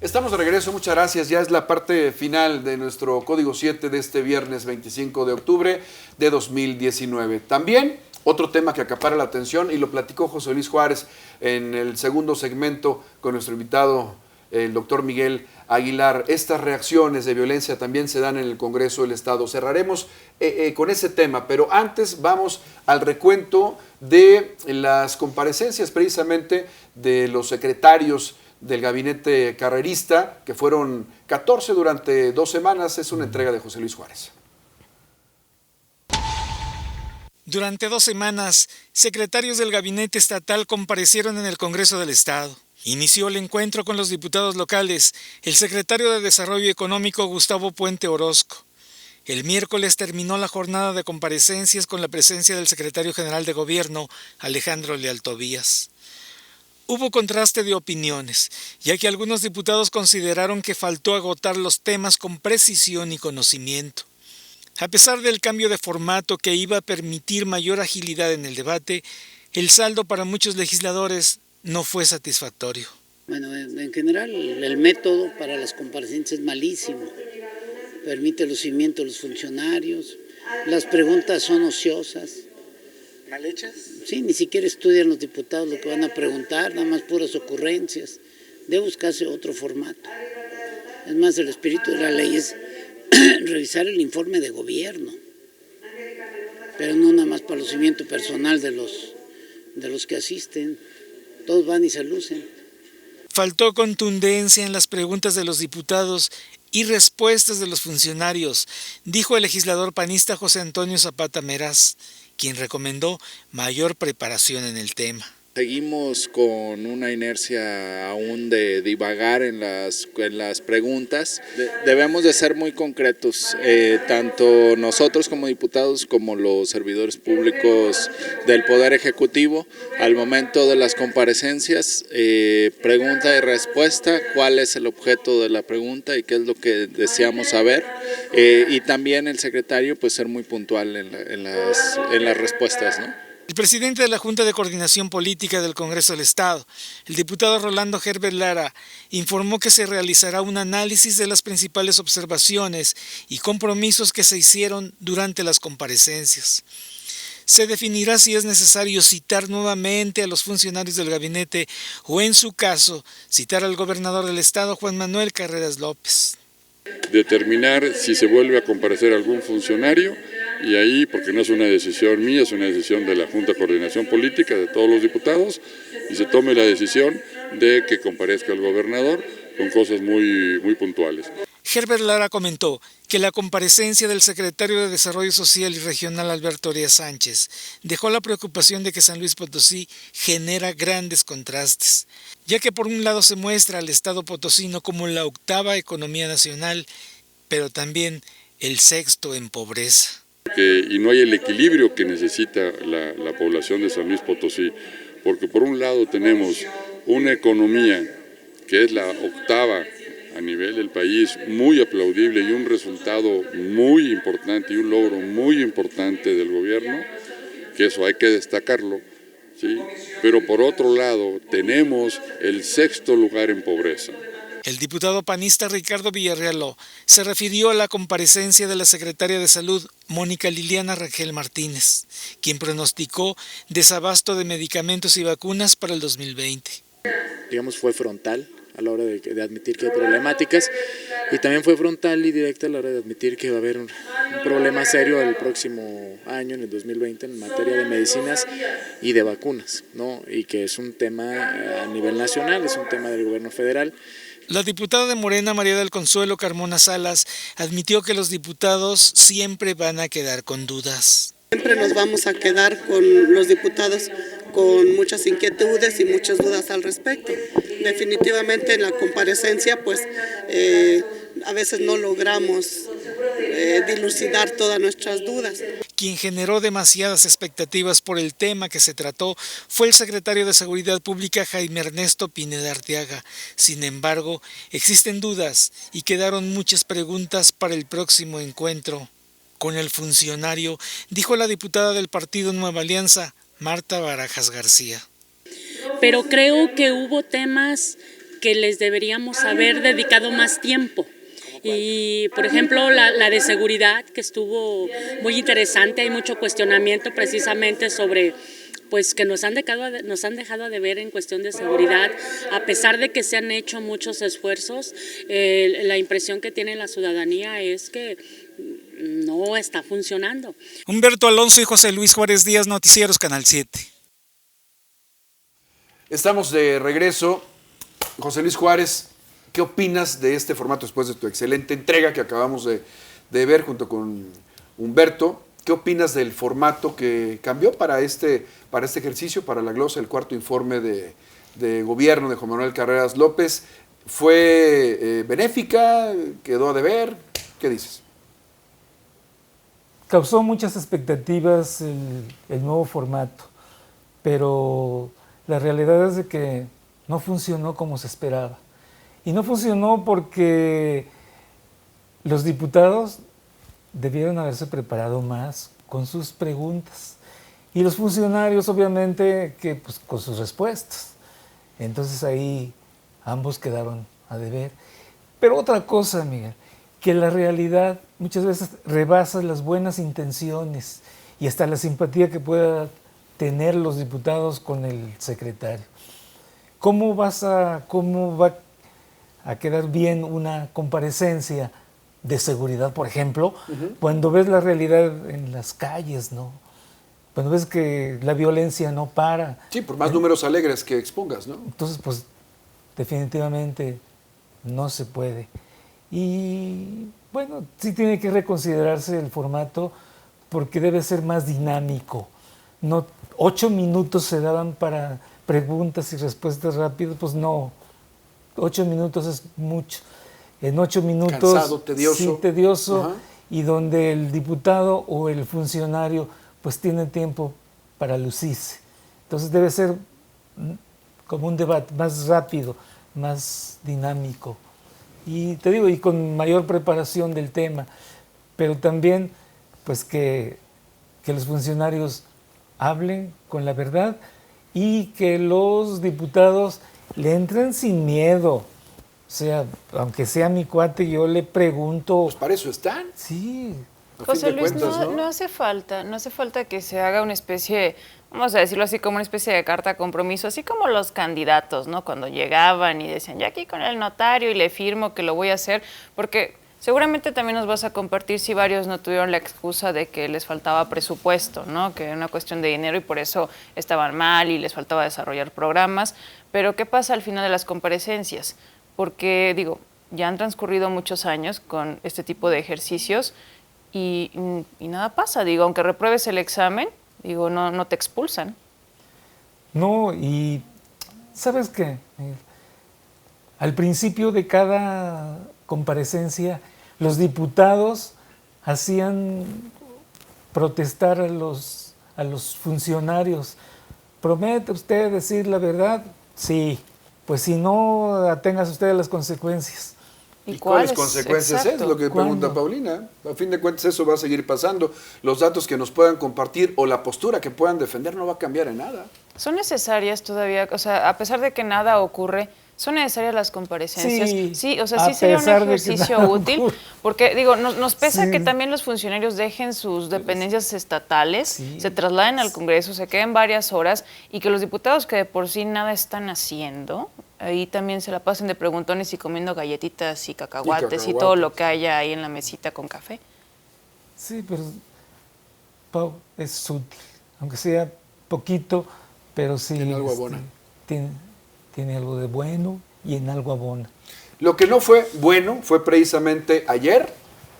Estamos de regreso, muchas gracias. Ya es la parte final de nuestro Código 7 de este viernes 25 de octubre de 2019. También otro tema que acapara la atención y lo platicó José Luis Juárez en el segundo segmento con nuestro invitado, el doctor Miguel Aguilar. Estas reacciones de violencia también se dan en el Congreso del Estado. Cerraremos con ese tema, pero antes vamos al recuento de las comparecencias precisamente de los secretarios del gabinete carrerista, que fueron 14 durante 2 semanas. Es una entrega de José Luis Juárez. Durante 2 semanas, secretarios del gabinete estatal comparecieron en el Congreso del Estado. Inició el encuentro con los diputados locales, el secretario de Desarrollo Económico Gustavo Puente Orozco. El miércoles terminó la jornada de comparecencias con la presencia del secretario general de Gobierno, Alejandro Leal Tobías. Hubo contraste de opiniones, ya que algunos diputados consideraron que faltó agotar los temas con precisión y conocimiento. A pesar del cambio de formato que iba a permitir mayor agilidad en el debate, el saldo para muchos legisladores no fue satisfactorio. Bueno, en general el método para las comparecencias es malísimo. Permite el lucimiento de los funcionarios, las preguntas son ociosas. ¿Mal hechas? Sí, ni siquiera estudian los diputados lo que van a preguntar, nada más puras ocurrencias. Debe buscarse otro formato. Es más, el espíritu de la ley es revisar el informe de gobierno, pero no nada más para lucimiento personal de los que asisten. Todos van y se lucen. Faltó contundencia en las preguntas de los diputados y respuestas de los funcionarios, dijo el legislador panista José Antonio Zapata Meraz, quien recomendó mayor preparación en el tema. Seguimos con una inercia aún de divagar en las preguntas. Debemos de ser muy concretos, tanto nosotros como diputados como los servidores públicos del Poder Ejecutivo, al momento de las comparecencias, pregunta y respuesta, cuál es el objeto de la pregunta y qué es lo que deseamos saber, y también el secretario pues ser muy puntual en las respuestas, ¿no? El presidente de la Junta de Coordinación Política del Congreso del Estado, el diputado Rolando Herbert Lara, informó que se realizará un análisis de las principales observaciones y compromisos que se hicieron durante las comparecencias. Se definirá si es necesario citar nuevamente a los funcionarios del gabinete o, en su caso, citar al gobernador del Estado, Juan Manuel Carreras López. Determinar si se vuelve a comparecer algún funcionario. Y ahí, porque no es una decisión mía, es una decisión de la Junta de Coordinación Política, de todos los diputados, y se tome la decisión de que comparezca el gobernador con cosas muy puntuales. Herbert Lara comentó que la comparecencia del secretario de Desarrollo Social y Regional Alberto Arias Sánchez dejó la preocupación de que San Luis Potosí genera grandes contrastes, ya que por un lado se muestra al estado potosino como la 8ª economía nacional, pero también el 6º en pobreza. Y no hay el equilibrio que necesita la población de San Luis Potosí, porque por un lado tenemos una economía que es la 8ª a nivel del país, muy aplaudible y un resultado muy importante y un logro muy importante del gobierno, que eso hay que destacarlo, ¿sí? Pero por otro lado tenemos el 6º lugar en pobreza. El diputado panista Ricardo Villarrealó se refirió a la comparecencia de la secretaria de Salud, Mónica Liliana Rangel Martínez, quien pronosticó desabasto de medicamentos y vacunas para el 2020. Digamos, fue frontal a la hora de admitir que hay problemáticas y también fue frontal y directa a la hora de admitir que va a haber un problema serio el próximo año, en el 2020, en materia de medicinas y de vacunas, ¿no? Y que es un tema a nivel nacional, es un tema del gobierno federal. La diputada de Morena, María del Consuelo Carmona Salas, admitió que los diputados siempre van a quedar con dudas. Siempre nos vamos a quedar con los diputados con muchas inquietudes y muchas dudas al respecto. Definitivamente en la comparecencia, pues a veces no logramos dilucidar todas nuestras dudas. Quien generó demasiadas expectativas por el tema que se trató fue el secretario de Seguridad Pública Jaime Ernesto Pineda Arteaga. Sin embargo, existen dudas y quedaron muchas preguntas para el próximo encuentro con el funcionario, dijo la diputada del partido Nueva Alianza, Marta Barajas García. Pero creo que hubo temas que les deberíamos haber dedicado más tiempo. Y, por ejemplo, la de seguridad, que estuvo muy interesante, hay mucho cuestionamiento precisamente sobre pues que nos han dejado de ver en cuestión de seguridad, a pesar de que se han hecho muchos esfuerzos. La impresión que tiene la ciudadanía es que no está funcionando. Humberto Alonso y José Luis Juárez Díaz, Noticieros Canal 7. Estamos de regreso. José Luis Juárez, ¿qué opinas de este formato después de tu excelente entrega que acabamos de ver junto con Humberto? ¿Qué opinas del formato que cambió para este ejercicio, para la glosa, el cuarto informe de gobierno de Juan Manuel Carreras López? ¿Fue benéfica? ¿Quedó a deber? ¿Qué dices? Causó muchas expectativas el nuevo formato, pero la realidad es de que no funcionó como se esperaba. Y no funcionó porque los diputados debieron haberse preparado más con sus preguntas. Y los funcionarios, obviamente, que pues, con sus respuestas. Entonces ahí ambos quedaron a deber. Pero otra cosa, Miguel, que la realidad muchas veces rebasa las buenas intenciones y hasta la simpatía que pueda tener los diputados con el secretario. ¿Cómo va a quedar bien una comparecencia de seguridad, por ejemplo, cuando ves la realidad en las calles, ¿no? Cuando ves que la violencia no para. Sí, por más números alegres que expongas, ¿no? Entonces, pues, definitivamente no se puede. Y, bueno, sí tiene que reconsiderarse el formato porque debe ser más dinámico. No, 8 minutos se daban para preguntas y respuestas rápidas, pues no. 8 minutos es mucho. En 8 minutos, cansado, tedioso. Sí, tedioso. Ajá. Y donde el diputado o el funcionario pues tiene tiempo para lucirse. Entonces debe ser como un debate más rápido, más dinámico. Y te digo, y con mayor preparación del tema, pero también pues que los funcionarios hablen con la verdad y que los diputados le entren sin miedo. O sea, aunque sea mi cuate, yo le pregunto. Pues para eso están. Sí. José Luis, no hace falta que se haga una especie, vamos a decirlo así, como una especie de carta de compromiso, así como los candidatos, ¿no? Cuando llegaban y decían, ya aquí con el notario y le firmo que lo voy a hacer, porque seguramente también nos vas a compartir si varios no tuvieron la excusa de que les faltaba presupuesto, ¿no? Que era una cuestión de dinero y por eso estaban mal y les faltaba desarrollar programas. Pero ¿qué pasa al final de las comparecencias? Porque, digo, ya han transcurrido muchos años con este tipo de ejercicios y nada pasa. Digo, aunque repruebes el examen, digo, no te expulsan. No, y ¿sabes qué? Al principio de cada comparecencia, los diputados hacían protestar a los funcionarios. ¿Promete usted decir la verdad? Sí. Pues si no, aténgase usted a las consecuencias. ¿Y cuáles consecuencias es lo que pregunta ¿Cuándo? Paulina? A fin de cuentas eso va a seguir pasando. Los datos que nos puedan compartir o la postura que puedan defender no va a cambiar en nada. ¿Son necesarias todavía? O sea, a pesar de que nada ocurre, ¿son necesarias las comparecencias? Sí, o sea, sí sería un ejercicio útil, porque digo, nos pesa que también los funcionarios dejen sus dependencias estatales, se trasladen al Congreso, se queden varias horas y que los diputados que de por sí nada están haciendo, ahí también se la pasen de preguntones y comiendo galletitas y cacahuates y todo lo que haya ahí en la mesita con café. Sí, pero Pau, es útil, aunque sea poquito, pero sí. En algo abona. Tiene algo de bueno y en algo abona. Lo que no fue bueno fue precisamente ayer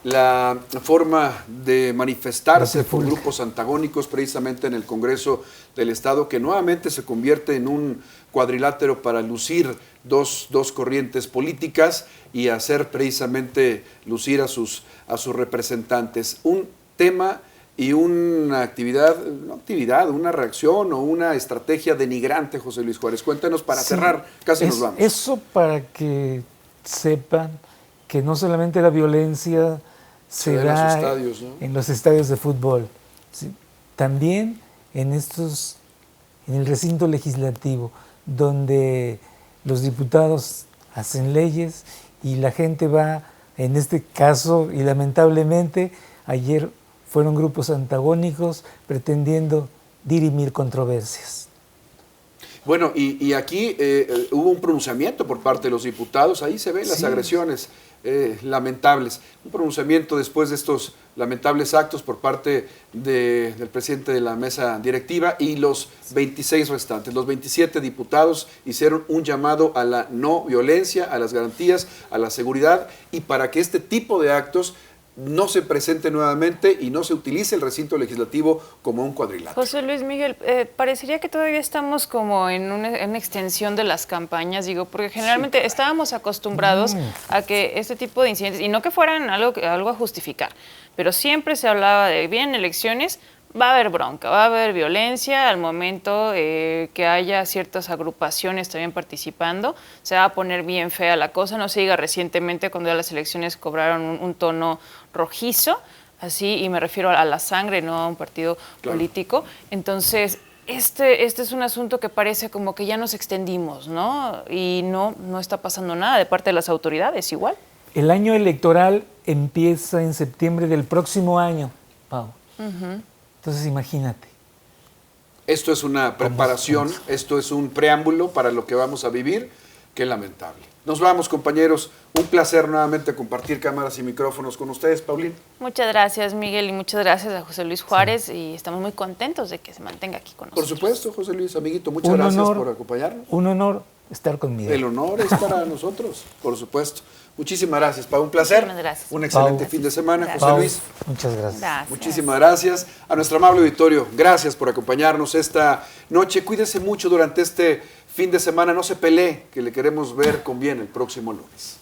la forma de manifestarse por grupos antagónicos precisamente en el Congreso del Estado, que nuevamente se convierte en un cuadrilátero para lucir dos corrientes políticas y hacer precisamente lucir a sus representantes. Un tema y una una reacción o una estrategia denigrante, José Luis Juárez. Cuéntanos para cerrar, casi nos vamos. Eso para que sepan que no solamente la violencia se da en los estadios, ¿no? En los estadios de fútbol, ¿sí? También en el recinto legislativo, donde los diputados hacen leyes y la gente va, en este caso, y lamentablemente, ayer fueron grupos antagónicos pretendiendo dirimir controversias. Bueno, y aquí hubo un pronunciamiento por parte de los diputados, ahí se ven las agresiones lamentables. Un pronunciamiento después de estos lamentables actos por parte del presidente de la mesa directiva y los 26 restantes. Los 27 diputados hicieron un llamado a la no violencia, a las garantías, a la seguridad y para que este tipo de actos no se presente nuevamente y no se utilice el recinto legislativo como un cuadrilátero. José Luis Miguel, parecería que todavía estamos como en una extensión de las campañas, digo, porque generalmente estábamos acostumbrados a que este tipo de incidentes, y no que fueran algo a justificar, pero siempre se hablaba de, bien, elecciones, va a haber bronca, va a haber violencia al momento que haya ciertas agrupaciones también participando, se va a poner bien fea la cosa, no se diga recientemente cuando ya las elecciones cobraron un tono rojizo, así, y me refiero a la sangre, no a un partido político. Entonces, este es un asunto que parece como que ya nos extendimos, ¿no? Y no está pasando nada de parte de las autoridades, igual. El año electoral empieza en septiembre del próximo año, Pau. Entonces, imagínate. Esto es una preparación, esto es un preámbulo para lo que vamos a vivir. Qué lamentable. Nos vamos, compañeros. Un placer nuevamente compartir cámaras y micrófonos con ustedes, Paulina. Muchas gracias, Miguel, y muchas gracias a José Luis Juárez, y estamos muy contentos de que se mantenga aquí con nosotros. Por supuesto, José Luis, amiguito, muchas gracias por acompañarnos. Un honor estar conmigo. El honor es para nosotros, por supuesto. Muchísimas gracias, Pau. Un placer. Gracias. Un excelente fin de semana, Gracias. José Luis. Muchas gracias. Muchísimas gracias. A nuestro amable auditorio, gracias por acompañarnos esta noche. Cuídese mucho durante este fin de semana. No se pelee, que le queremos ver con bien el próximo lunes.